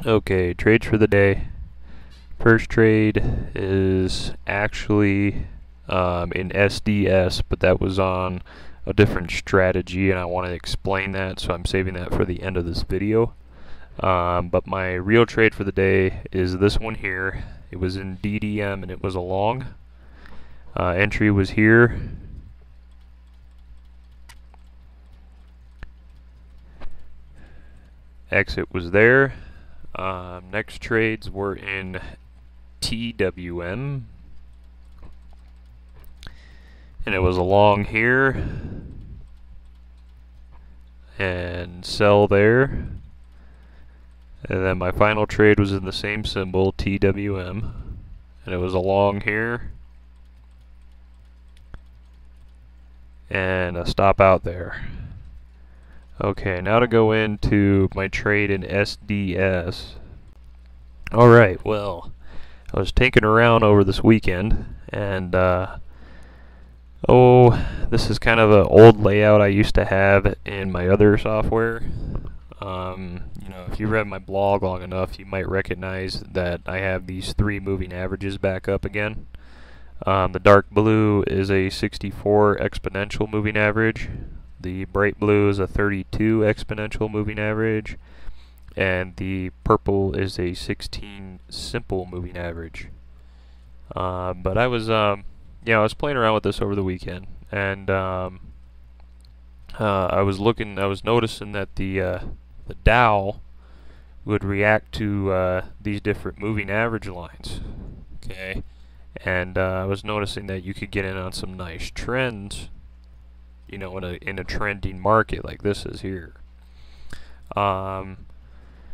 Okay, trades for the day. First trade is actually in SDS, but that was on a different strategy, and I want to explain that, so I'm saving that for the end of this video. But my real trade for the day is this one here. It was in DDM, and it was a long. Entry was here. Exit was there. Next trades were in TWM, and it was a long here and sell there. And then my final trade was in the same symbol, TWM, and it was a long here and a stop out there. Okay, now to go into my trade in SDS. Alright, well, I was tinkering around over this weekend, and this is kind of an old layout I used to have in my other software. You know, if you read my blog long enough, you might recognize that I have these three moving averages back up again. The dark blue is a 64 exponential moving average. The bright blue is a 32 exponential moving average. And the purple is a 16 simple moving average. But I was, I was playing around with this over the weekend, and I was noticing that the Dow would react to these different moving average lines. Okay, and I was noticing that you could get in on some nice trends, you know, in a trending market like this is here.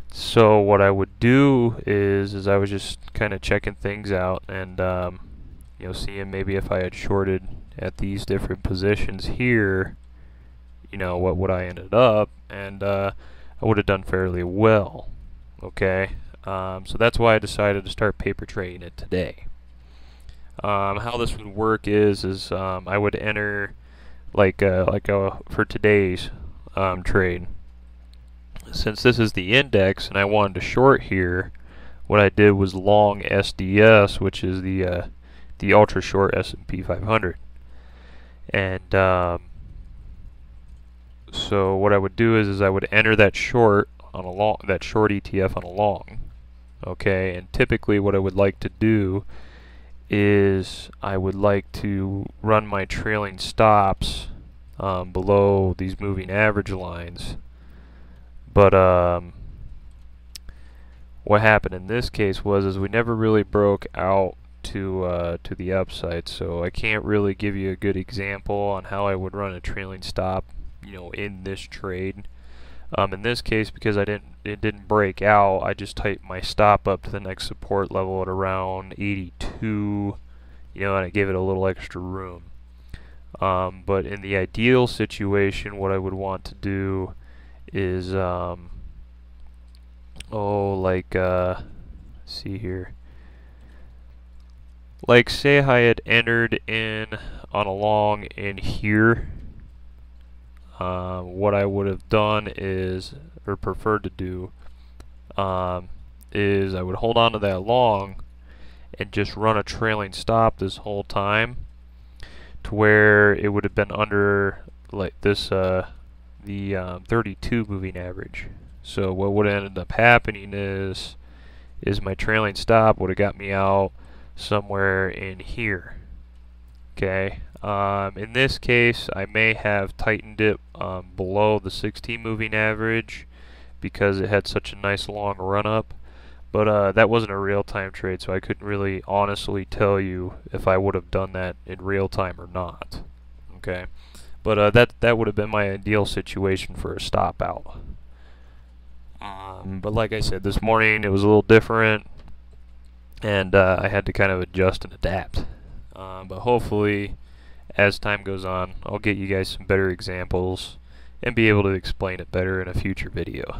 So what I would do is I was just kind of checking things out, and seeing maybe if I had shorted at these different positions here, you know, what would I ended up, and I would have done fairly well. Okay, so that's why I decided to start paper trading it today. How this would work is I would enter for today's trade. Since this is the index and I wanted to short here, what I did was long SDS, which is the ultra short S&P 500. And so what I would do is I would enter that short on a long, that short ETF on a long. Okay, and typically what I would like to do is I would like to run my trailing stops below these moving average lines. But what happened in this case was we never really broke out to the upside, so I can't really give you a good example on how I would run a trailing stop, you know, in this trade. In this case, because it didn't break out, I just tightened my stop up to the next support level at around 82, you know, and I gave it a little extra room. But in the ideal situation, what I would want to do is see here, like say I had entered in on a long in here, what I would have done is, or preferred to do, is I would hold on to that long and just run a trailing stop this whole time, to where it would have been under like this the 32 moving average. So what would have ended up happening is my trailing stop would have got me out somewhere in here. Okay. In this case, I may have tightened it below the 16 moving average because it had such a nice long run up. But that wasn't a real-time trade, so I couldn't really honestly tell you if I would have done that in real time or not. Okay. But that would have been my ideal situation for a stop out. But like I said, this morning it was a little different, and I had to kind of adjust and adapt. But hopefully, as time goes on, I'll get you guys some better examples and be able to explain it better in a future video.